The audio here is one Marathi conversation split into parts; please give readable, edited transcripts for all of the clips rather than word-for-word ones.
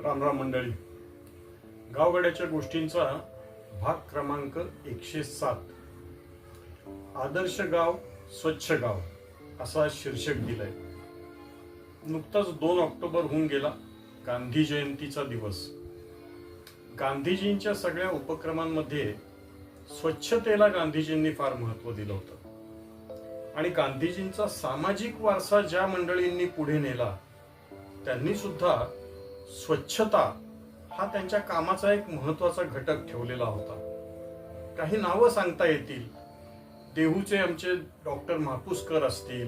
रामराम मंडळी, गावगाड्याच्या गोष्टींचा भाग क्रमांक 107 आदर्श गाव स्वच्छ गाव असा शीर्षक दिलाय. नुकताच 2 ऑक्टोबर होऊन गेला, गांधी जयंतीचा दिवस. गांधीजींच्या सगळ्या उपक्रमांमध्ये स्वच्छतेला गांधीजींनी फार महत्त्व दिलं होतं आणि गांधीजींचा सामाजिक वारसा ज्या मंडळींनी पुढे नेला त्यांनी सुद्धा स्वच्छता हा त्यांच्या कामाचा एक महत्त्वाचा घटक ठेवलेला होता. काही नावं सांगता येतील. देहूचे आमचे डॉक्टर महापुसकर असतील,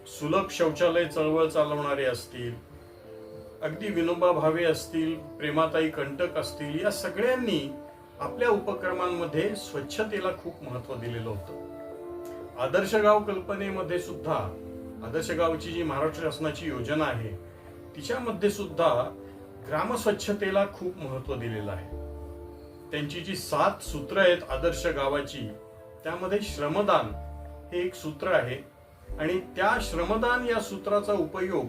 सुलभ शौचालय चळवळ चालवणारे असतील, अगदी विनोबा भावे असतील, प्रेमाताई कंटक असतील, या सगळ्यांनी आपल्या उपक्रमांमध्ये स्वच्छतेला खूप महत्त्व दिलेलं होतं. आदर्श गाव कल्पनेमध्ये सुद्धा, आदर्श गावची जी महाराष्ट्र शासनाची योजना आहे तिच्यामध्ये सुद्धा ग्रामस्वच्छतेला खूप महत्त्व दिलेलं आहे. त्यांची जी 7 सूत्र आहेत आदर्श गावाची, त्यामध्ये श्रमदान हे एक सूत्र आहे आणि त्या श्रमदान या सूत्राचा उपयोग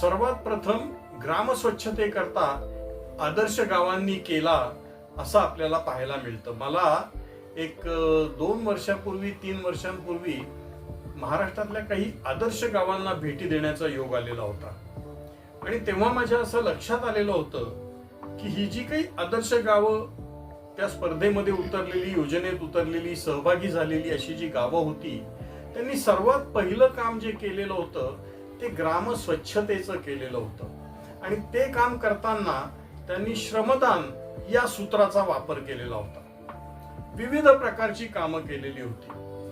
सर्वात प्रथम ग्रामस्वच्छतेकरता आदर्श गावांनी केला असं आपल्याला पाहायला मिळतं. मला एक 2 वर्षापूर्वी 3 वर्षांपूर्वी महाराष्ट्रातल्या काही आदर्श गावांना भेटी देण्याचा योग आलेला होता आणि तेव्हा माझ्या असं लक्षात आलेलं होतं की ही जी काही आदर्श गावं त्या स्पर्धेमध्ये उतरलेली, योजनेत उतरलेली, सहभागी झालेली अशी जी गावं होती, त्यांनी सर्वात पहिलं काम जे केलेलं होतं ते ग्राम स्वच्छतेचं केलेलं होतं आणि ते काम करताना त्यांनी श्रमदान या सूत्राचा वापर केलेला होता. विविध प्रकारची कामं केलेली होती.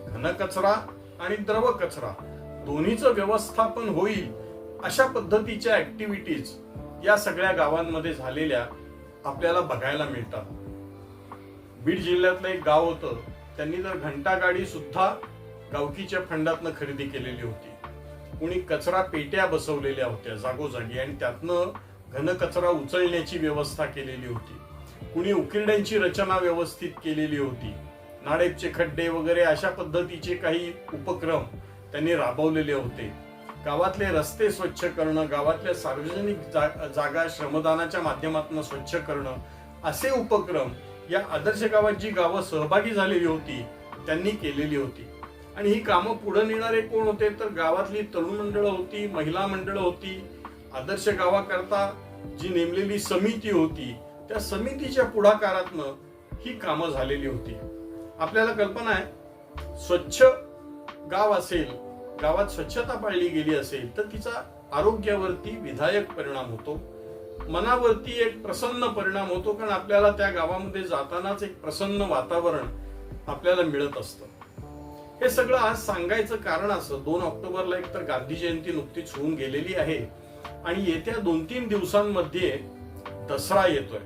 घनकचरा आणि द्रव कचरा दोन्हीचं व्यवस्थापन होईल अशा पद्धतीच्या ऍक्टिव्हिटीज या सगळ्या गावांमध्ये झालेल्या आपल्याला बघायला मिळतात. बीड जिल्ह्यातलं एक गाव होतं, त्यांनी तर घंटागाडी सुद्धा गावकीच्या फंडातनं खरेदी केलेली होती. कुणी कचरा पेट्या बसवलेल्या होत्या जागोजागी आणि त्यातनं घनकचरा उचलण्याची व्यवस्था केलेली होती. कुणी उकिरड्यांची रचना व्यवस्थित केलेली होती. नाडेपचे खड्डे वगैरे अशा पद्धतीचे काही उपक्रम त्यांनी राबवलेले होते. गावातले रस्ते स्वच्छ करणं, गावातल्या सार्वजनिक जागा श्रमदानाच्या माध्यमातून स्वच्छ करणं, असे उपक्रम या आदर्श गावात जी गावं सहभागी झालेली होती त्यांनी केलेली होती. आणि ही कामं पुढे नेणारे कोण होते तर गावातली तरुण मंडळं होती, महिला मंडळं होती. आदर्श गावाकरता जी नेमलेली समिती होती त्या समितीच्या पुढाकारातनं ही कामं झालेली होती. आपल्याला कल्पना आहे, स्वच्छ गाव असेल, गावात स्वच्छता पाळली गेली असेल तर तिचा आरोग्यावरती विधायक परिणाम होतो, मनावरती एक प्रसन्न परिणाम होतो, कारण आपल्याला त्या गावामध्ये जातानाच एक प्रसन्न वातावरण आपल्याला मिळत असतं. हे सगळं आज सांगायचं कारण असं, 2 ऑक्टोबरला एक तर गांधी जयंती नुकतीच होऊन गेलेली आहे आणि येत्या 2-3 दिवसांमध्ये दसरा येतोय.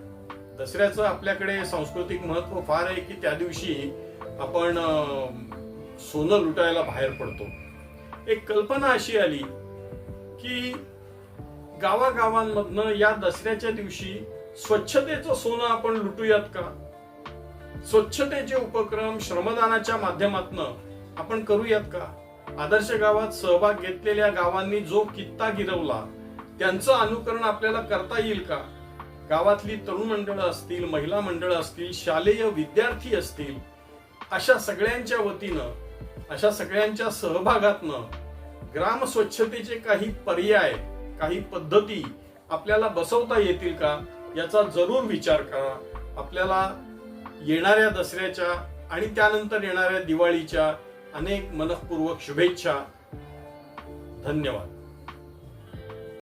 दसऱ्याचं आपल्याकडे सांस्कृतिक महत्व फार आहे की त्या दिवशी आपण सोनं लुटायला बाहेर पडतो. एक कल्पना अशी आली की गावागावांमधनं या दसऱ्याच्या दिवशी स्वच्छतेचं सोनं आपण लुटूयात का? स्वच्छतेचे उपक्रम श्रमदानाच्या माध्यमातून आपण करूयात का? आदर्श गावात सहभाग घेतलेल्या गावांनी जो कित्ता गिरवला त्यांचं अनुकरण आपल्याला करता येईल का? गावातली तरुण मंडळं असतील, महिला मंडळं असतील, शालेय विद्यार्थी असतील, अशा सगळ्यांच्या वतीनं, अशा सगळ्यांच्या सहभागातनं ग्राम स्वच्छतेचे काही पर्याय, काही पद्धती आपल्याला बसवता येतील का याचा जरूर विचार करा. आपल्याला येणाऱ्या दसऱ्याच्या आणि त्यानंतर येणाऱ्या दिवाळीच्या अनेक मनःपूर्वक शुभेच्छा. धन्यवाद.